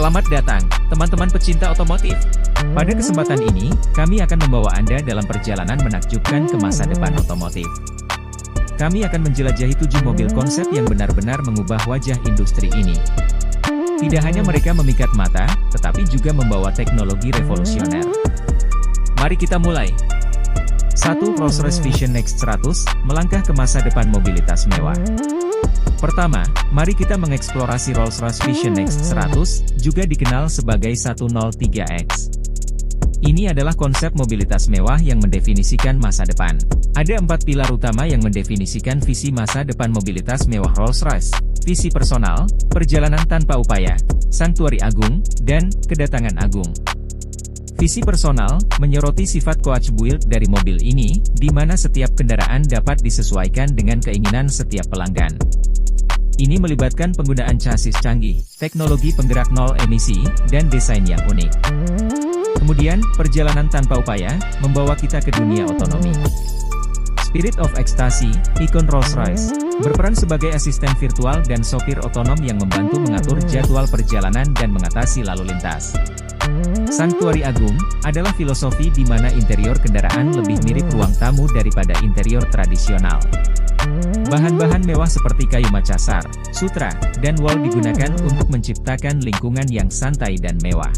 Selamat datang, teman-teman pecinta otomotif. Pada kesempatan ini, kami akan membawa Anda dalam perjalanan menakjubkan ke masa depan otomotif. Kami akan menjelajahi 7 mobil konsep yang benar-benar mengubah wajah industri ini. Tidak hanya mereka memikat mata, tetapi juga membawa teknologi revolusioner. Mari kita mulai. 1. Rolls-Royce Vision Next 100, melangkah ke masa depan mobilitas mewah. Pertama, mari kita mengeksplorasi Rolls-Royce Vision Next 100, juga dikenal sebagai 103X. Ini adalah konsep mobilitas mewah yang mendefinisikan masa depan. Ada 4 pilar utama yang mendefinisikan visi masa depan mobilitas mewah Rolls-Royce. Visi personal, perjalanan tanpa upaya, sanktuari agung, dan kedatangan agung. Visi personal, menyoroti sifat coach build dari mobil ini, di mana setiap kendaraan dapat disesuaikan dengan keinginan setiap pelanggan. Ini melibatkan penggunaan chassis canggih, teknologi penggerak nol emisi, dan desain yang unik. Kemudian, perjalanan tanpa upaya, membawa kita ke dunia otonomi. Spirit of Ecstasy, ikon Rolls-Royce, berperan sebagai asisten virtual dan sopir otonom yang membantu mengatur jadwal perjalanan dan mengatasi lalu lintas. Sanktuari agung, adalah filosofi di mana interior kendaraan lebih mirip ruang tamu daripada interior tradisional. Bahan-bahan mewah seperti kayu Makassar, sutra, dan wol digunakan untuk menciptakan lingkungan yang santai dan mewah.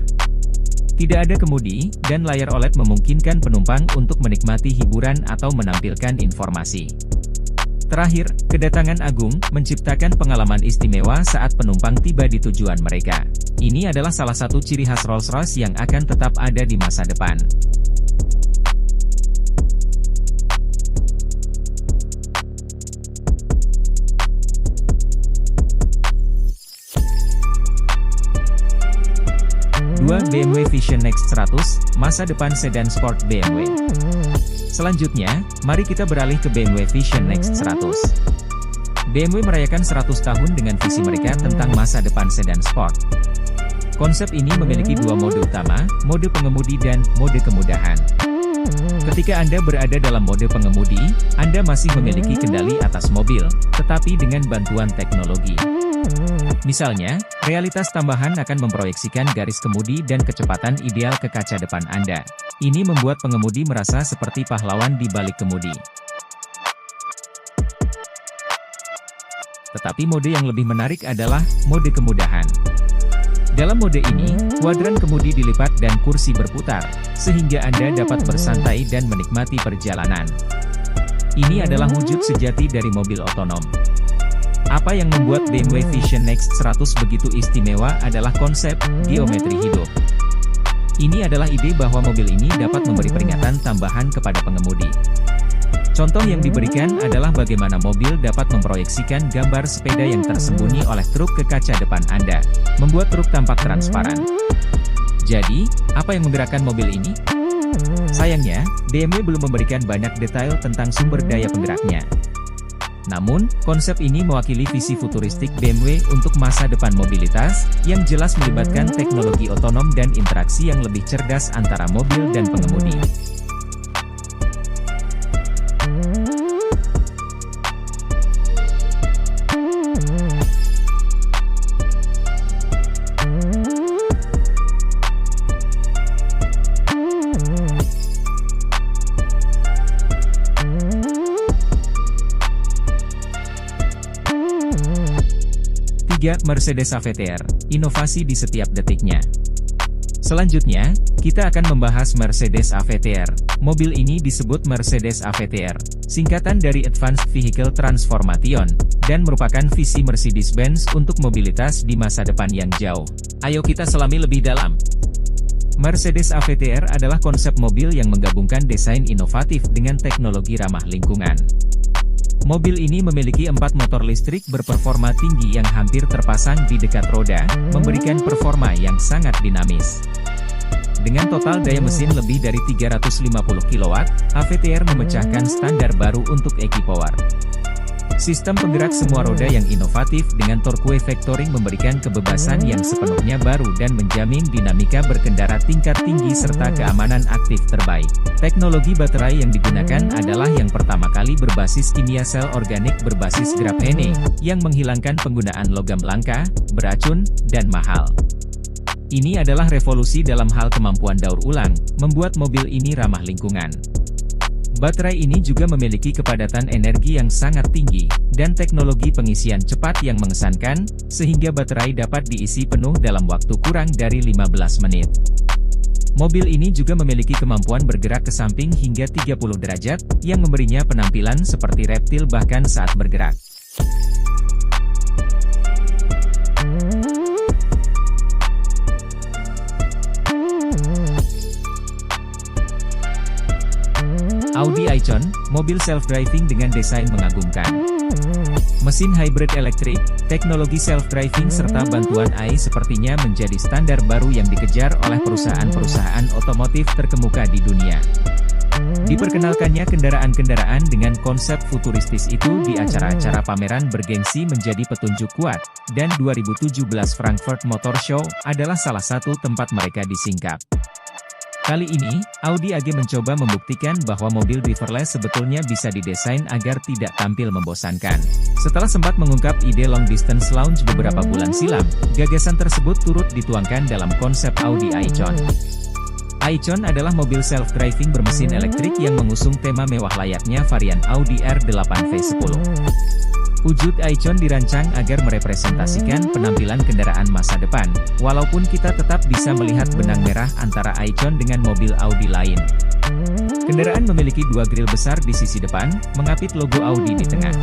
Tidak ada kemudi, dan layar OLED memungkinkan penumpang untuk menikmati hiburan atau menampilkan informasi. Terakhir, kedatangan agung, menciptakan pengalaman istimewa saat penumpang tiba di tujuan mereka. Ini adalah salah satu ciri khas Rolls-Royce yang akan tetap ada di masa depan. BMW Vision Next 100, masa depan sedan sport BMW. Selanjutnya, mari kita beralih ke BMW Vision Next 100. BMW merayakan 100 tahun dengan visi mereka tentang masa depan sedan sport. Konsep ini memiliki 2 mode utama, mode pengemudi dan mode kemudahan. Ketika Anda berada dalam mode pengemudi, Anda masih memiliki kendali atas mobil, tetapi dengan bantuan teknologi. Misalnya, realitas tambahan akan memproyeksikan garis kemudi dan kecepatan ideal ke kaca depan Anda. Ini membuat pengemudi merasa seperti pahlawan di balik kemudi. Tetapi mode yang lebih menarik adalah mode kemudahan. Dalam mode ini, kuadran kemudi dilipat dan kursi berputar, sehingga Anda dapat bersantai dan menikmati perjalanan. Ini adalah wujud sejati dari mobil otonom. Apa yang membuat BMW Vision Next 100 begitu istimewa adalah konsep geometri hidup. Ini adalah ide bahwa mobil ini dapat memberi peringatan tambahan kepada pengemudi. Contoh yang diberikan adalah bagaimana mobil dapat memproyeksikan gambar sepeda yang tersembunyi oleh truk ke kaca depan Anda, membuat truk tampak transparan. Jadi, apa yang menggerakkan mobil ini? Sayangnya, BMW belum memberikan banyak detail tentang sumber daya penggeraknya. Namun, konsep ini mewakili visi futuristik BMW untuk masa depan mobilitas, yang jelas melibatkan teknologi otonom dan interaksi yang lebih cerdas antara mobil dan pengemudi. Mercedes AVTR, inovasi di setiap detiknya. Selanjutnya, kita akan membahas Mercedes AVTR. Mobil ini disebut Mercedes AVTR, singkatan dari Advanced Vehicle Transformation, dan merupakan visi Mercedes-Benz untuk mobilitas di masa depan yang jauh. Ayo kita selami lebih dalam. Mercedes AVTR adalah konsep mobil yang menggabungkan desain inovatif dengan teknologi ramah lingkungan. Mobil ini memiliki 4 motor listrik berperforma tinggi yang hampir terpasang di dekat roda, memberikan performa yang sangat dinamis. Dengan total daya mesin lebih dari 350 kW, AVTR memecahkan standar baru untuk e-power. Sistem penggerak semua roda yang inovatif dengan torque vectoring memberikan kebebasan yang sepenuhnya baru dan menjamin dinamika berkendara tingkat tinggi serta keamanan aktif terbaik. Teknologi baterai yang digunakan adalah yang pertama kali berbasis kimia sel organik berbasis grafene, yang menghilangkan penggunaan logam langka, beracun, dan mahal. Ini adalah revolusi dalam hal kemampuan daur ulang, membuat mobil ini ramah lingkungan. Baterai ini juga memiliki kepadatan energi yang sangat tinggi, dan teknologi pengisian cepat yang mengesankan, sehingga baterai dapat diisi penuh dalam waktu kurang dari 15 menit. Mobil ini juga memiliki kemampuan bergerak ke samping hingga 30 derajat, yang memberinya penampilan seperti reptil bahkan saat bergerak. Audi e-tron, mobil self-driving dengan desain mengagumkan. Mesin hybrid elektrik, teknologi self-driving serta bantuan AI sepertinya menjadi standar baru yang dikejar oleh perusahaan-perusahaan otomotif terkemuka di dunia. Diperkenalkannya kendaraan-kendaraan dengan konsep futuristis itu di acara-acara pameran bergengsi menjadi petunjuk kuat, dan 2017 Frankfurt Motor Show adalah salah satu tempat mereka disingkap. Kali ini, Audi AG mencoba membuktikan bahwa mobil driverless sebetulnya bisa didesain agar tidak tampil membosankan. Setelah sempat mengungkap ide long distance lounge beberapa bulan silam, gagasan tersebut turut dituangkan dalam konsep Audi e-tron. e-tron adalah mobil self-driving bermesin elektrik yang mengusung tema mewah layaknya varian Audi R8 V10. Wujud e-tron dirancang agar merepresentasikan penampilan kendaraan masa depan, walaupun kita tetap bisa melihat benang merah antara e-tron dengan mobil Audi lain. Kendaraan memiliki dua grill besar di sisi depan, mengapit logo Audi di tengah.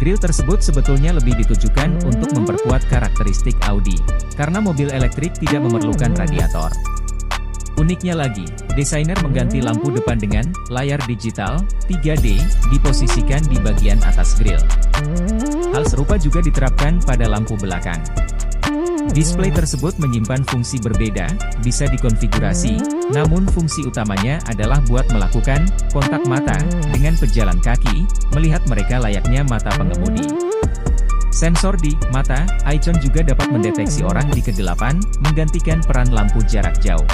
Grill tersebut sebetulnya lebih ditujukan untuk memperkuat karakteristik Audi, karena mobil elektrik tidak memerlukan radiator. Uniknya lagi, desainer mengganti lampu depan dengan layar digital 3D diposisikan di bagian atas grill. Hal serupa juga diterapkan pada lampu belakang. Display tersebut menyimpan fungsi berbeda, bisa dikonfigurasi, namun fungsi utamanya adalah buat melakukan kontak mata dengan pejalan kaki, melihat mereka layaknya mata pengemudi. Sensor di mata e-tron juga dapat mendeteksi orang di kedelapan, menggantikan peran lampu jarak jauh.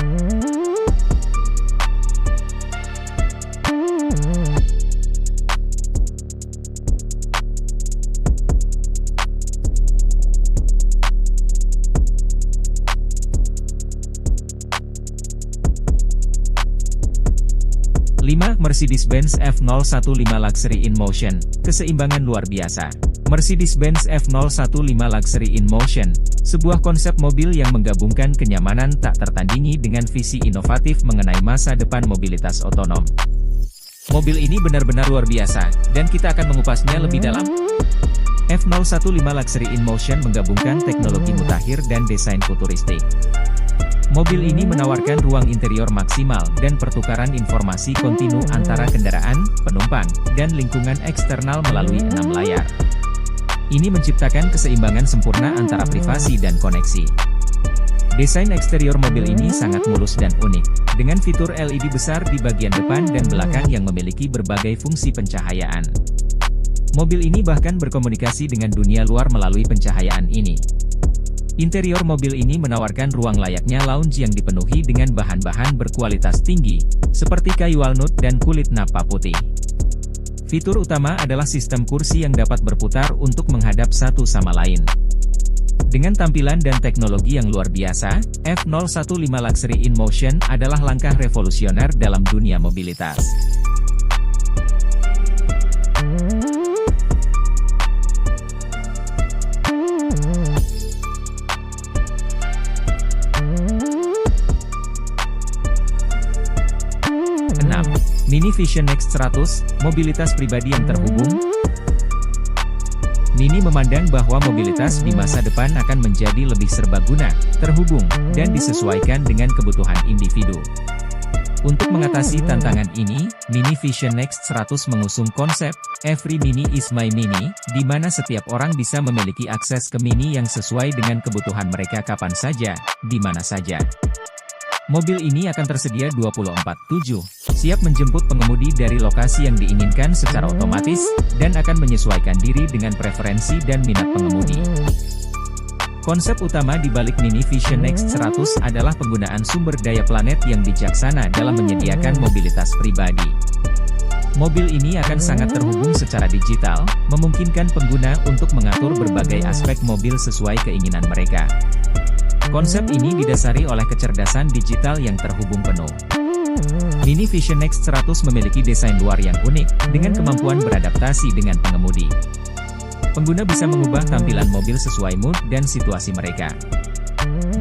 Mercedes-Benz F015 Luxury in Motion, keseimbangan luar biasa. Mercedes-Benz F015 Luxury in Motion, sebuah konsep mobil yang menggabungkan kenyamanan tak tertandingi dengan visi inovatif mengenai masa depan mobilitas otonom. Mobil ini benar-benar luar biasa, dan kita akan mengupasnya lebih dalam. F015 Luxury in Motion menggabungkan teknologi mutakhir dan desain futuristik. Mobil ini menawarkan ruang interior maksimal dan pertukaran informasi kontinu antara kendaraan, penumpang, dan lingkungan eksternal melalui 6 layar. Ini menciptakan keseimbangan sempurna antara privasi dan koneksi. Desain eksterior mobil ini sangat mulus dan unik, dengan fitur LED besar di bagian depan dan belakang yang memiliki berbagai fungsi pencahayaan. Mobil ini bahkan berkomunikasi dengan dunia luar melalui pencahayaan ini. Interior mobil ini menawarkan ruang layaknya lounge yang dipenuhi dengan bahan-bahan berkualitas tinggi, seperti kayu walnut dan kulit napa putih. Fitur utama adalah sistem kursi yang dapat berputar untuk menghadap satu sama lain. Dengan tampilan dan teknologi yang luar biasa, F015 Luxury in Motion adalah langkah revolusioner dalam dunia mobilitas. Mini Vision Next 100, mobilitas pribadi yang terhubung. Mini memandang bahwa mobilitas di masa depan akan menjadi lebih serbaguna, terhubung, dan disesuaikan dengan kebutuhan individu. Untuk mengatasi tantangan ini, Mini Vision Next 100 mengusung konsep Every Mini is My Mini, di mana setiap orang bisa memiliki akses ke Mini yang sesuai dengan kebutuhan mereka kapan saja, di mana saja. Mobil ini akan tersedia 24/7, siap menjemput pengemudi dari lokasi yang diinginkan secara otomatis, dan akan menyesuaikan diri dengan preferensi dan minat pengemudi. Konsep utama di balik Mini Vision Next 100 adalah penggunaan sumber daya planet yang bijaksana dalam menyediakan mobilitas pribadi. Mobil ini akan sangat terhubung secara digital, memungkinkan pengguna untuk mengatur berbagai aspek mobil sesuai keinginan mereka. Konsep ini didasari oleh kecerdasan digital yang terhubung penuh. Mini Vision Next 100 memiliki desain luar yang unik, dengan kemampuan beradaptasi dengan pengemudi. Pengguna bisa mengubah tampilan mobil sesuai mood dan situasi mereka.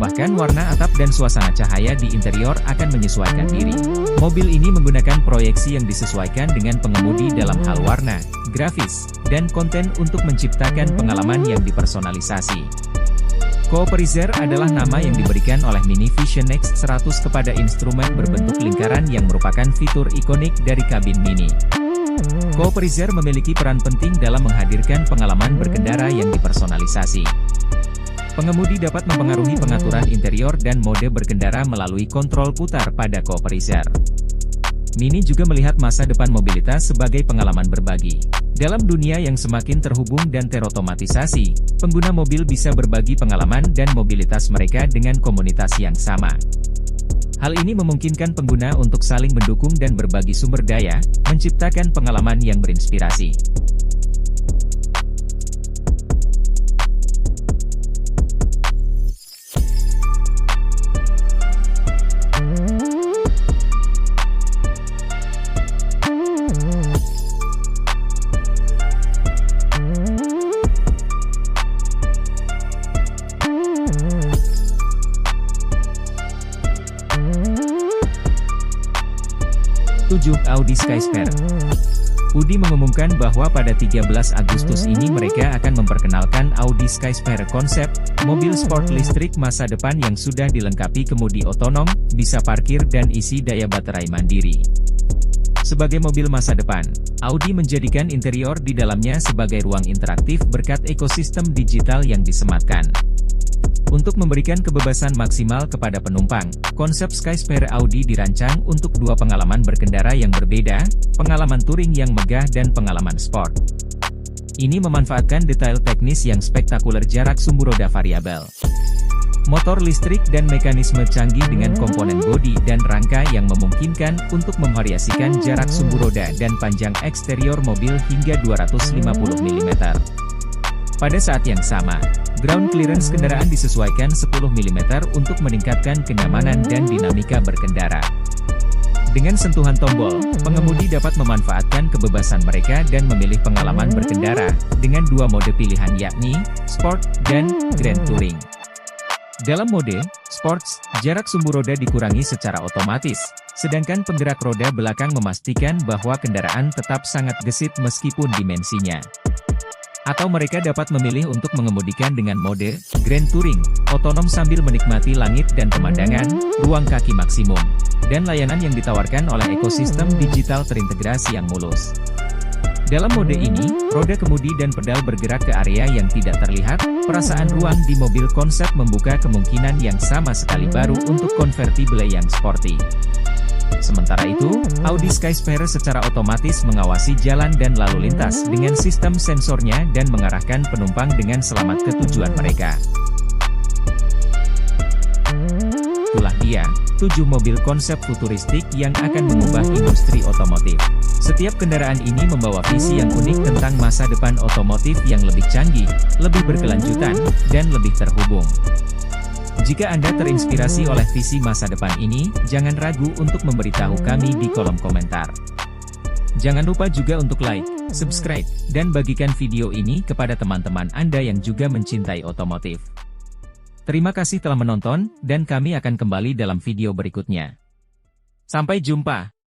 Bahkan warna atap dan suasana cahaya di interior akan menyesuaikan diri. Mobil ini menggunakan proyeksi yang disesuaikan dengan pengemudi dalam hal warna, grafis, dan konten untuk menciptakan pengalaman yang dipersonalisasi. Cooperizer adalah nama yang diberikan oleh Mini Vision Next 100 kepada instrumen berbentuk lingkaran yang merupakan fitur ikonik dari kabin Mini. Cooperizer memiliki peran penting dalam menghadirkan pengalaman berkendara yang dipersonalisasi. Pengemudi dapat mempengaruhi pengaturan interior dan mode berkendara melalui kontrol putar pada Cooperizer. Mini juga melihat masa depan mobilitas sebagai pengalaman berbagi. Dalam dunia yang semakin terhubung dan terotomatisasi, pengguna mobil bisa berbagi pengalaman dan mobilitas mereka dengan komunitas yang sama. Hal ini memungkinkan pengguna untuk saling mendukung dan berbagi sumber daya, menciptakan pengalaman yang berinspirasi. Audi Skysphere. Audi mengumumkan bahwa pada 13 Agustus ini mereka akan memperkenalkan Audi Skysphere konsep, mobil sport listrik masa depan yang sudah dilengkapi kemudi otonom, bisa parkir dan isi daya baterai mandiri. Sebagai mobil masa depan, Audi menjadikan interior di dalamnya sebagai ruang interaktif berkat ekosistem digital yang disematkan. Untuk memberikan kebebasan maksimal kepada penumpang, konsep Skysphere Audi dirancang untuk dua pengalaman berkendara yang berbeda, pengalaman touring yang megah dan pengalaman sport. Ini memanfaatkan detail teknis yang spektakuler, jarak sumbu roda variabel, motor listrik dan mekanisme canggih dengan komponen bodi dan rangka yang memungkinkan untuk memvariasikan jarak sumbu roda dan panjang eksterior mobil hingga 250 mm. Pada saat yang sama, ground clearance kendaraan disesuaikan 10 mm untuk meningkatkan kenyamanan dan dinamika berkendara. Dengan sentuhan tombol, pengemudi dapat memanfaatkan kebebasan mereka dan memilih pengalaman berkendara, dengan dua mode pilihan yakni, Sport dan Grand Touring. Dalam mode Sports, jarak sumbu roda dikurangi secara otomatis, sedangkan penggerak roda belakang memastikan bahwa kendaraan tetap sangat gesit meskipun dimensinya. Atau mereka dapat memilih untuk mengemudikan dengan mode Grand Touring, otonom sambil menikmati langit dan pemandangan, ruang kaki maksimum, dan layanan yang ditawarkan oleh ekosistem digital terintegrasi yang mulus. Dalam mode ini, roda kemudi dan pedal bergerak ke area yang tidak terlihat. Perasaan ruang di mobil konsep membuka kemungkinan yang sama sekali baru untuk konvertible yang sporty. Sementara itu, Audi Skysphere secara otomatis mengawasi jalan dan lalu lintas dengan sistem sensornya dan mengarahkan penumpang dengan selamat ke tujuan mereka. Itulah dia, 7 mobil konsep futuristik yang akan mengubah industri otomotif. Setiap kendaraan ini membawa visi yang unik tentang masa depan otomotif yang lebih canggih, lebih berkelanjutan, dan lebih terhubung. Jika Anda terinspirasi oleh visi masa depan ini, jangan ragu untuk memberitahu kami di kolom komentar. Jangan lupa juga untuk like, subscribe, dan bagikan video ini kepada teman-teman Anda yang juga mencintai otomotif. Terima kasih telah menonton, dan kami akan kembali dalam video berikutnya. Sampai jumpa!